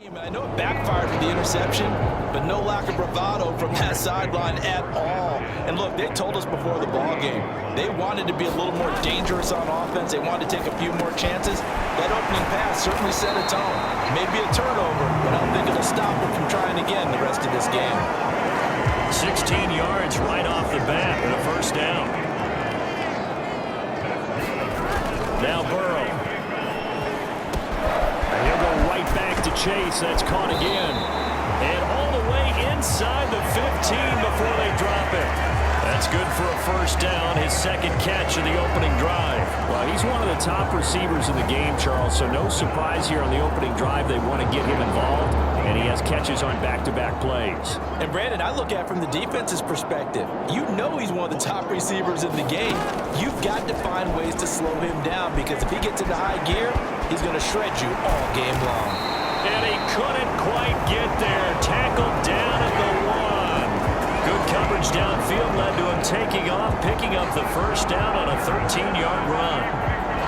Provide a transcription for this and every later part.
I know it backfired with the interception, but no lack of bravado from that sideline at all. And look, they told us before the ball game, they wanted to be a little more dangerous on offense. They wanted to take a few more chances. That opening pass certainly set a tone. Maybe a turnover, but I don't think it'll stop them from trying again the rest of this game. 16 yards right off the bat with a first down. Now Burrow. He'll go right back to Chase. That's caught again. And all the way inside the 15 before they drop it. That's good for a first down, his second catch of the opening drive. Well, he's one of the top receivers in the game, Charles, so no surprise here on the opening drive. They want to get him involved, and he has catches on back-to-back plays. And, Brandon, I look at it from the defense's perspective. You know he's one of the top receivers in the game. You've got to find ways to slow him down because if he gets into high gear, he's going to shred you all game long. And he couldn't quite get there. Tackled down at the 1. Good coverage downfield led to him taking off, picking up the first down on a 13-yard run.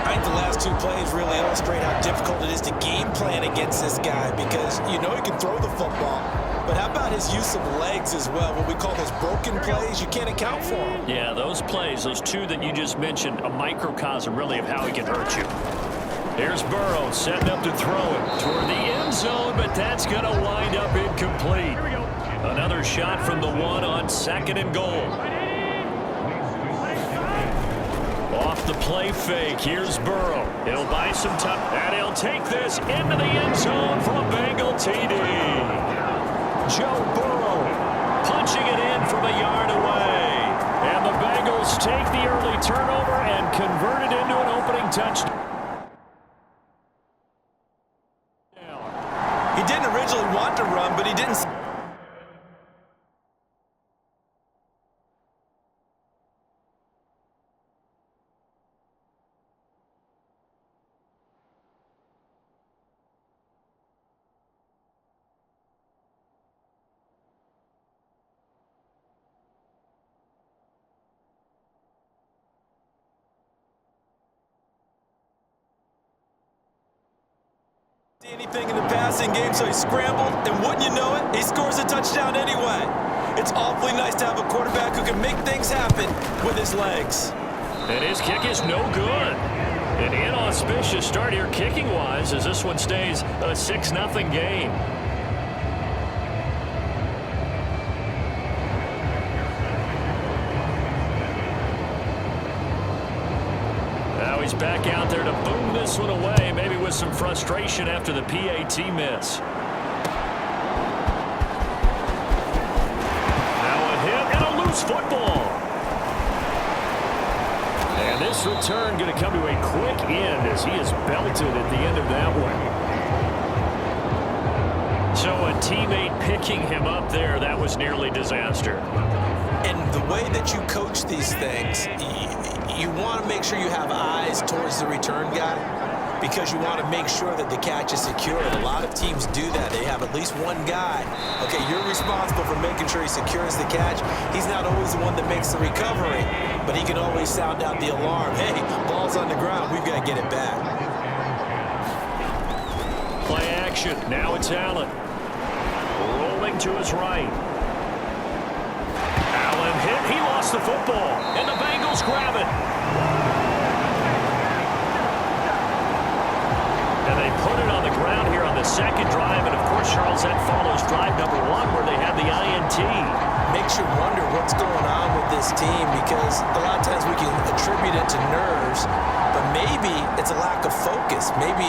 I think the last two plays really illustrate how difficult it is to game plan against this guy because you know he can throw the football. But how about his use of legs as well? What we call those broken plays, you can't account for them. Yeah, those plays, those two that you just mentioned, a microcosm really of how he can hurt you. Here's Burrow setting up to throw it toward the end zone, but that's going to wind up incomplete. Another shot from the 1 on 2nd and goal. Off the play fake, here's Burrow. He'll buy some time, and he'll take this into the end zone for a Bengal TD. Joe Burrow punching it in from a yard away. And the Bengals take the early turnover and convert it into an opening touchdown. He didn't originally want to run, but he didn't. Anything in the passing game, so he scrambled, and wouldn't you know it, he scores a touchdown anyway. It's awfully nice to have a quarterback who can make things happen with his legs. And his kick is no good. An inauspicious start here kicking-wise as this one stays a 6-0 game. Now he's back out there to boom this one away, maybe with some frustration after the PAT miss. Now a hit and a loose football. And this return going to come to a quick end as he is belted at the end of that one. So a teammate picking him up there, that was nearly disaster. And the way that you coach these things, you want to make sure you have eyes towards the return guy because you want to make sure that the catch is secure. And a lot of teams do that. They have at least one guy. Okay, you're responsible for making sure he secures the catch. He's not always the one that makes the recovery, but he can always sound out the alarm. Hey, ball's on the ground. We've got to get it back. Play action. Now it's Allen. Rolling to his right. Allen hit. He lost the football. And the Bengals grab it. And they put it on the ground here on the second drive. And, of course, Charles, that follows drive number 1 where they had the INT. Makes you wonder what's going on with this team because a lot of times we can attribute it to nerves, but maybe it's a lack of focus. Maybe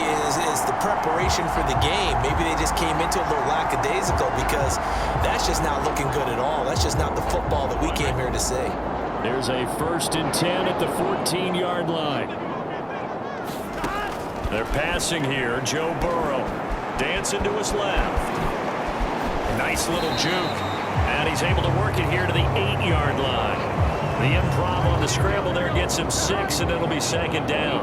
it's the preparation for the game. Maybe they just came into a little lackadaisical because that's just not looking good at all. That's just not the football that we came here to see. There's a 1st and 10 at the 14-yard line. They're passing here. Joe Burrow dancing to his left. Nice little juke. And he's able to work it here to the 8-yard line. The improv on the scramble there gets him 6, and it'll be 2nd down.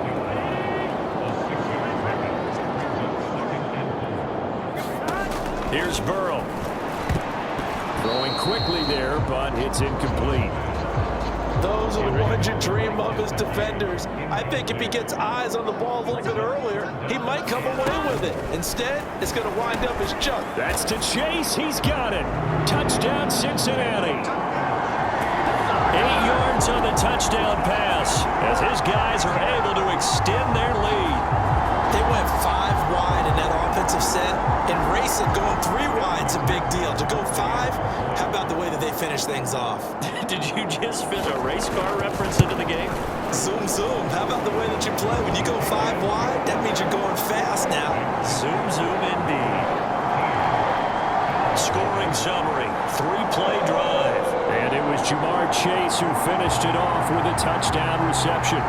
Here's Burrow. Throwing quickly there, but it's incomplete. Those are the ones you dream of as defenders. I think if he gets eyes on the ball a little bit earlier, he might come away with it. Instead, it's going to wind up as junk. That's to Chase. He's got it. Touchdown, Cincinnati. 8 yards on the touchdown pass as his guys are able to extend their lead. They went 5 wide in that offensive set. In racing, going 3 wide's a big deal. To go 5, how about the way that they finish things off? Did you just fit a race car reference into the game? Zoom, zoom. How about the way that you play? When you go 5 wide, that means you're going fast now. Zoom, zoom indeed. Scoring summary, 3-play drive. And it was Jamar Chase who finished it off with a touchdown reception.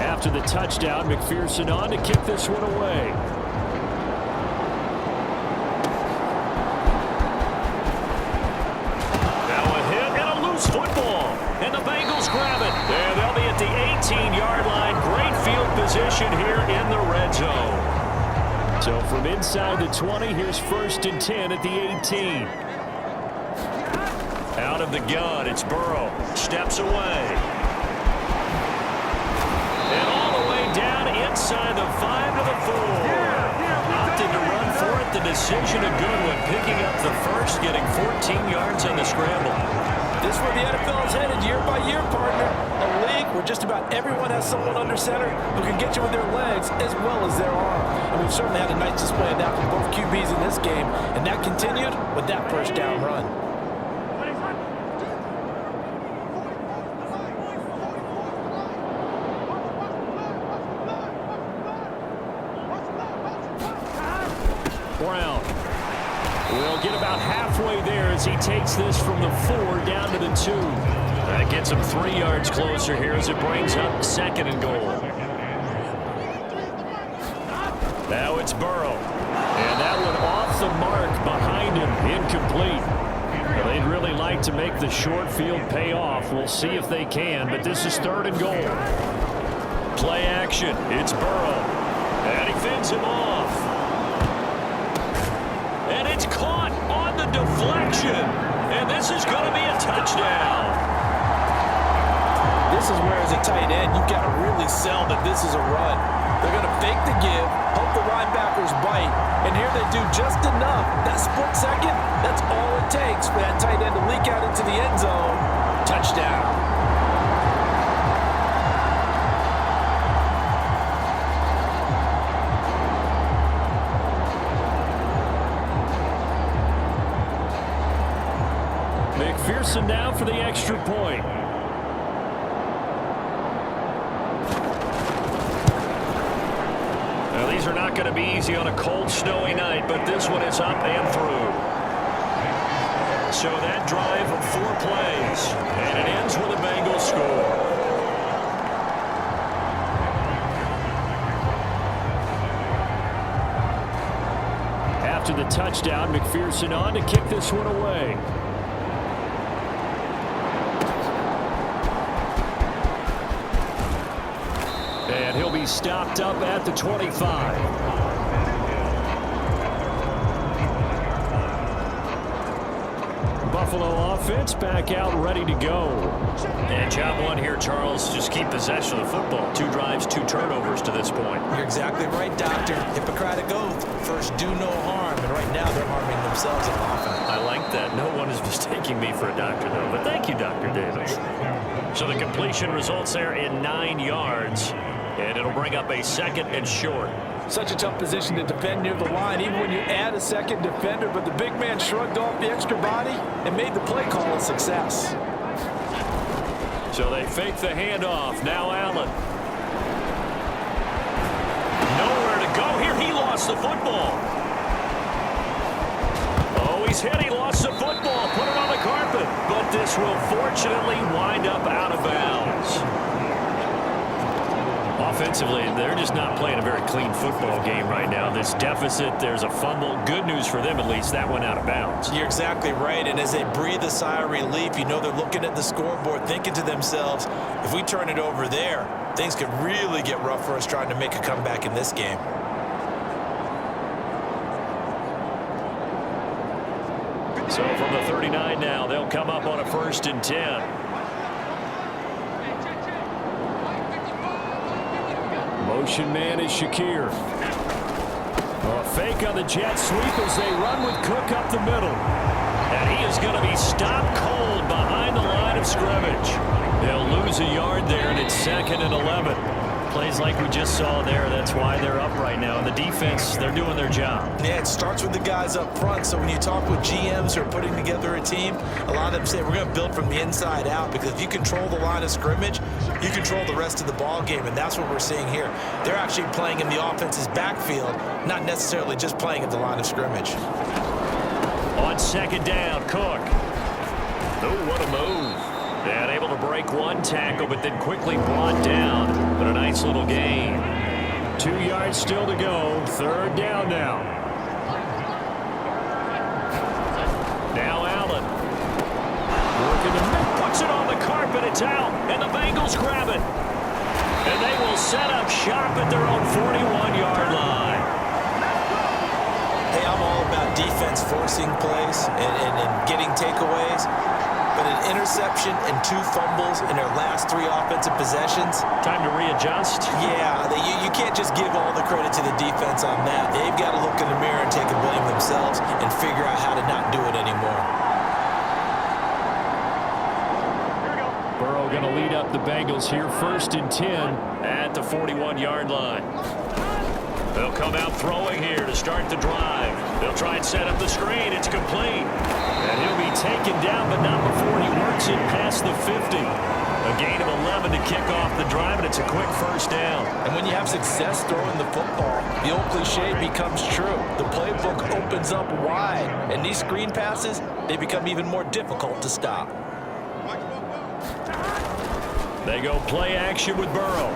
After the touchdown, McPherson on to kick this one away. Now a hit and a loose football. And the Bengals grab it. And they'll be at the 18-yard line. Great field position here in the red zone. So from inside the 20, here's 1st and 10 at the 18. Out of the gun, it's Burrow. Steps away. Down inside the 5 to the 4. Opted to run for it. The decision a good one. Picking up the first, getting 14 yards on the scramble. This is where the NFL is headed year by year, partner. A league where just about everyone has someone under center who can get you with their legs as well as their arm. And we've certainly had a nice display of that from both QBs in this game. And that continued with that first down run. Brown will get about halfway there as he takes this from the 4 down to the 2. That gets him 3 yards closer here as it brings up 2nd and goal. Now it's Burrow. And that one off the mark behind him, incomplete. Well, they'd really like to make the short field pay off. We'll see if they can, but this is 3rd and goal. Play action. It's Burrow. And he fends him off. And it's caught on the deflection. And this is going to be a touchdown. This is where, as a tight end, you've got to really sell that this is a run. They're going to fake the give, hope the linebackers bite, and here they do just enough. That split second, that's all it takes for that tight end to leak out into the end zone. Touchdown. McPherson now for the extra point. Now, these are not going to be easy on a cold, snowy night, but this one is up and through. So that drive of 4 plays, and it ends with a Bengals score. After the touchdown, McPherson on to kick this one away. And he'll be stopped up at the 25. Buffalo offense back out ready to go. And job 1 here, Charles, just keep possession of the football. 2 drives, 2 turnovers to this point. You're exactly right, Doctor. Hippocratic oath. First, do no harm. And right now, they're harming themselves and often. I like that. No one is mistaking me for a doctor, though. But thank you, Dr. Davis. So the completion results there in 9 yards. And it'll bring up a 2nd and short. Such a tough position to defend near the line, even when you add a second defender. But the big man shrugged off the extra body and made the play call a success. So they fake the handoff. Now Allen. Nowhere to go here. He lost the football. Oh, he's hit. He lost the football. Put it on the carpet. But this will fortunately wind up out of bounds. Offensively, they're just not playing a very clean football game right now. This deficit, there's a fumble. Good news for them, at least. That went out of bounds. You're exactly right, and as they breathe a sigh of relief, you know they're looking at the scoreboard, thinking to themselves, if we turn it over there, things could really get rough for us trying to make a comeback in this game. So from the 39 now, they'll come up on a 1st and 10. Motion man is Shakir. A fake on the jet sweep as they run with Cook up the middle. And he is going to be stopped cold behind the line of scrimmage. They'll lose a yard there, and it's 2nd and 11. Plays like we just saw there. That's why they're up right now. And the defense, they're doing their job. Yeah, it starts with the guys up front. So when you talk with GMs who are putting together a team, a lot of them say we're going to build from the inside out, because if you control the line of scrimmage, you control the rest of the ball game, and that's what we're seeing here. They're actually playing in the offense's backfield, not necessarily just playing at the line of scrimmage. On 2nd down, Cook. Oh, what a move. And able to break one tackle, but then quickly brought down. But a nice little gain. 2 yards still to go. 3rd down now. Now Allen. Working the middle. Puts it on the carpet. It's out. And the Bengals grab it. And they will set up shop at their own 41-yard line. Hey, I'm all about defense forcing plays and getting takeaways. But an interception and 2 fumbles in their last 3 offensive possessions. Time to readjust. Yeah, you can't just give all the credit to the defense on that. They've got to look in the mirror and take a blame themselves and figure out how to not do it anymore. Burrow going to lead up the Bengals here, 1st and 10 at the 41-yard line. They'll come out throwing here to start the drive. They'll try and set up the screen. It's complete. And he'll be taken down, but not before he works it past the 50. A gain of 11 to kick off the drive, and it's a quick 1st down. And when you have success throwing the football, the old cliche becomes true. The playbook opens up wide, and these screen passes, they become even more difficult to stop. They go play action with Burrow.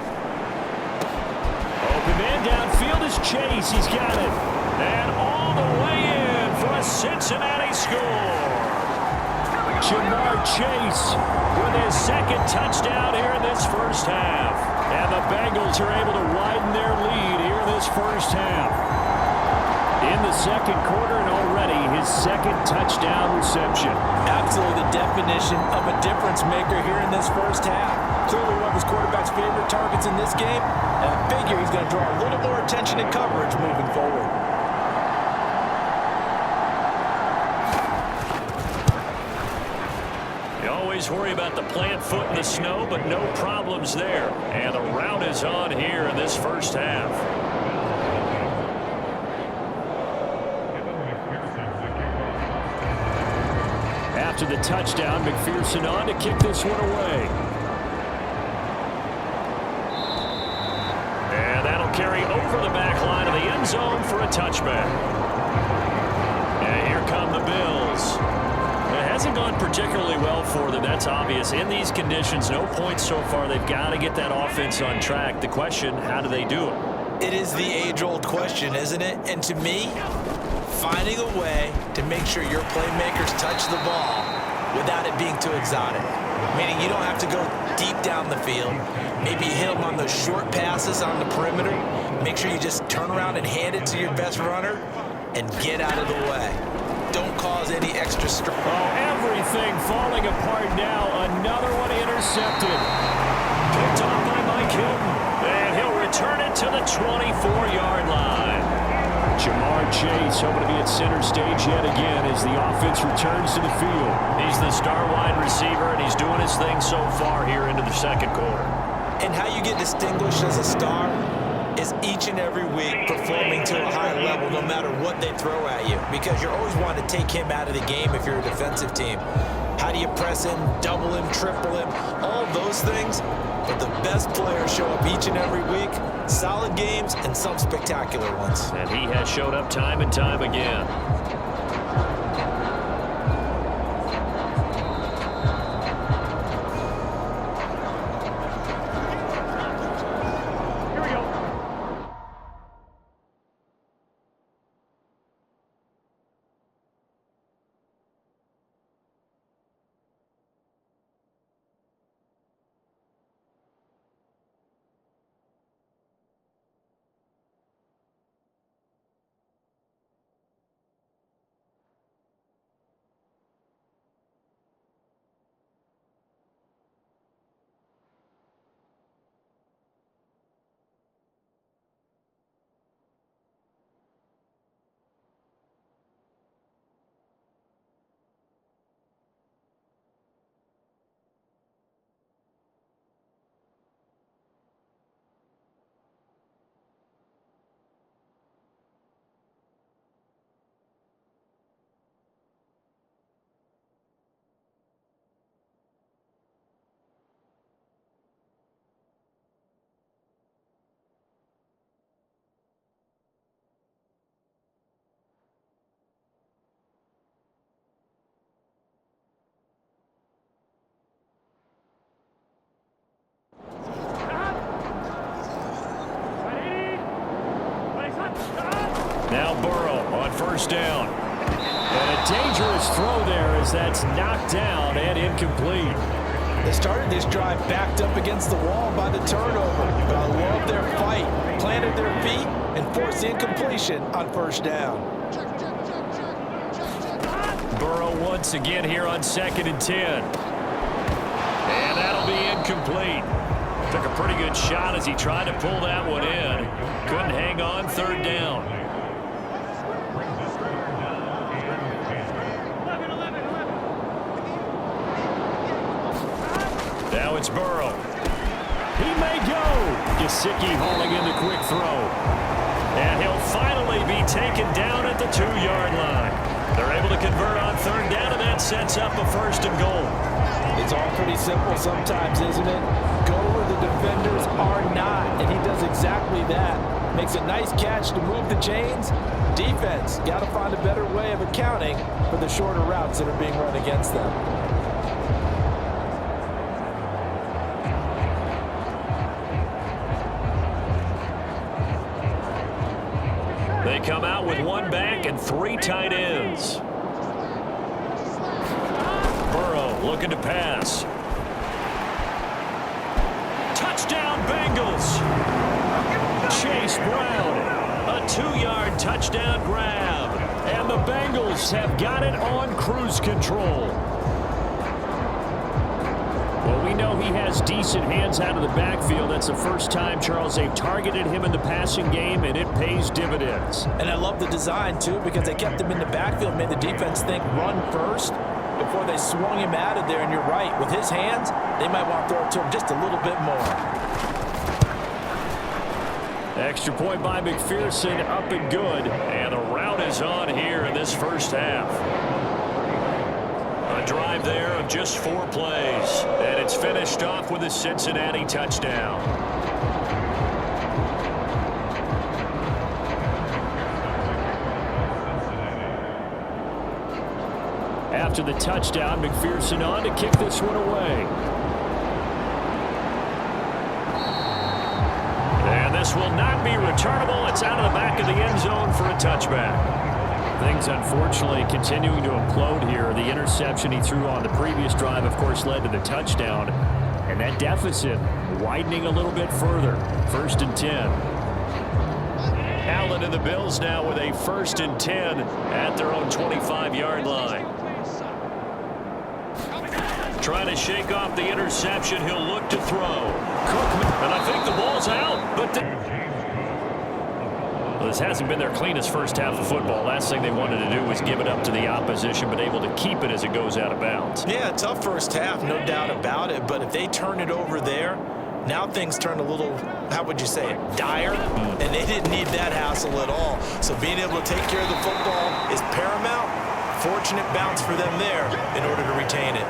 Open man downfield is Chase. He's got it. And all the way in for a Cincinnati score. Jamar Chase with his 2nd touchdown here in this 1st half. And the Bengals are able to widen their lead here in this 1st half. In the 2nd quarter, and already his 2nd touchdown reception. Absolutely the definition of a difference maker here in this 1st half. Clearly one of his quarterback's favorite targets in this game, and I figure he's going to draw a little more attention and coverage moving forward. You always worry about the plant foot in the snow, but no problems there. And the route is on here in this 1st half. After the touchdown, McPherson on to kick this one away. And that'll carry over the back line of the end zone for a touchback. And here come the Bills. It hasn't gone particularly well for them, that's obvious. In these conditions, no points so far. They've got to get that offense on track. The question, how do they do it? It is the age-old question, isn't it? And to me, finding a way to make sure your playmakers touch the ball without it being too exotic. Meaning you don't have to go deep down the field. Maybe you hit them on those short passes on the perimeter. Make sure you just turn around and hand it to your best runner and get out of the way. Don't cause any extra stress. Oh, everything falling apart now. Another one intercepted. Picked off by Mike Hilton. And he'll return it to the 24-yard line. Jamar Chase hoping to be at center stage yet again as the offense returns to the field. He's the star wide receiver, and he's doing his thing so far here into the 2nd quarter. And how you get distinguished as a star is each and every week performing to a high level no matter what they throw at you, because you're always wanting to take him out of the game if you're a defensive team. How do you press him, double him, triple him, all those things? But the best players show up each and every week. Solid games and some spectacular ones. And he has showed up time and time again. first down. And a dangerous throw there as that's knocked down and incomplete. They started this drive backed up against the wall by the turnover. But I love their fight. Planted their feet and forced incompletion on first down. Burrow once again here on 2nd and 10. And that'll be incomplete. Took a pretty good shot as he tried to pull that one in. Couldn't hang on 3rd down. Now it's Burrow. He may go. Gesicki hauling in the quick throw. And he'll finally be taken down at the 2-yard line. They're able to convert on 3rd down, and that sets up a 1st and goal. It's all pretty simple sometimes, isn't it? Go where the defenders are not, and he does exactly that. Makes a nice catch to move the chains. Defense got to find a better way of accounting for the shorter routes that are being run against them. They come out with 1 back and 3 tight ends. Burrow looking to pass. Touchdown Bengals. Chase Brown, a 2-yard touchdown grab. And the Bengals have got it on cruise control. Well, we know he has decent hands out of the backfield. That's the first time, Charles, they've targeted him in the passing game, and it pays dividends. And I love the design, too, because they kept him in the backfield, made the defense think run first before they swung him out of there. And you're right, with his hands, they might want to throw it to him just a little bit more. Extra point by McPherson, up and good. And the route is on here in this first half. A drive there of just 4 plays. And it's finished off with a Cincinnati touchdown. After the touchdown, McPherson on to kick this one away. And this will not be returnable. It's out of the back of the end zone for a touchback. Things, unfortunately, continuing to implode here. The interception he threw on the previous drive, of course, led to the touchdown. And that deficit widening a little bit further. 1st and 10. Allen and the Bills now with a 1st and 10 at their own 25-yard line. Trying to shake off the interception. He'll look to throw. Cookman, and I think the ball's out. But well, this hasn't been their cleanest first half of football. Last thing they wanted to do was give it up to the opposition, but able to keep it as it goes out of bounds. Yeah, tough first half, no doubt about it. But if they turn it over there, now things turn a little, how would you say it, dire? And they didn't need that hassle at all. So being able to take care of the football is paramount. Fortunate bounce for them there in order to retain it.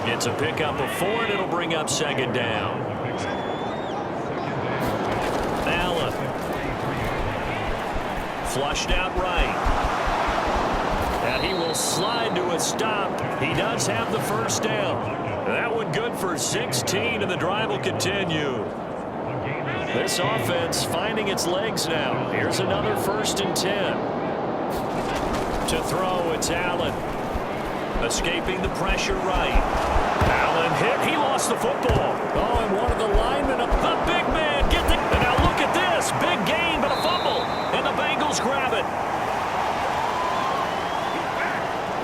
It's a pickup of 4, and it'll bring up 2nd down. Allen. Flushed out right. And he will slide to a stop. He does have the 1st down. That one good for 16, and the drive will continue. This offense finding its legs now. Here's another 1st and 10. To throw, it's Allen. Escaping the pressure right. Allen hit. He lost the football. Oh, and one of the linemen, the big man, get the... And now look at this. Big gain, but a fumble. And the Bengals grab it.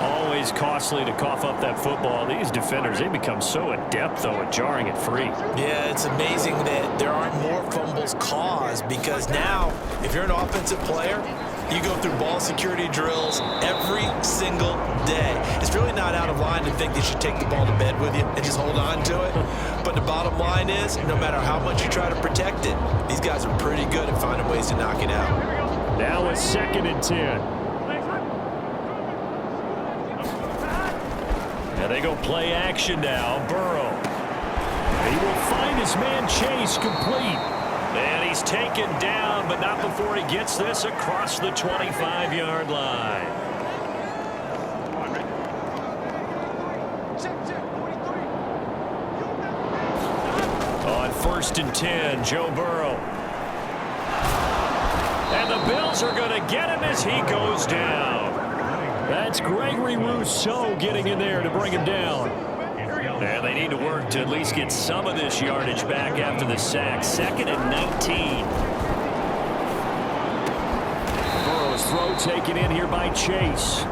Always costly to cough up that football. These defenders, they become so adept, though, at jarring it free. Yeah, it's amazing that there aren't more fumbles caused, because now, if you're an offensive player, you go through ball security drills every single day. It's really not out of line to think that you should take the ball to bed with you and just hold on to it. But the bottom line is, no matter how much you try to protect it, these guys are pretty good at finding ways to knock it out. Now it's 2nd and 10. And they go play action now. Burrow. He will find his man Chase complete. And he's taken down, but not before he gets this across the 25-yard line. On 1st and 10, Joe Burrow. And the Bills are going to get him as he goes down. That's Gregory Rousseau getting in there to bring him down. And they need to work to at least get some of this yardage back after the sack. 2nd and 19. Burrow's throw taken in here by Chase.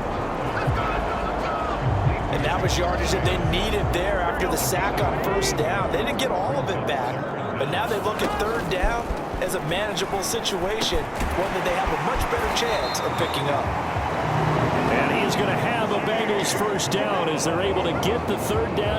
And that was yardage that they needed there after the sack on 1st down. They didn't get all of it back, but now they look at 3rd down as a manageable situation, one that they have a much better chance of picking up. And he's going to have a Bengals 1st down as they're able to get the 3rd down.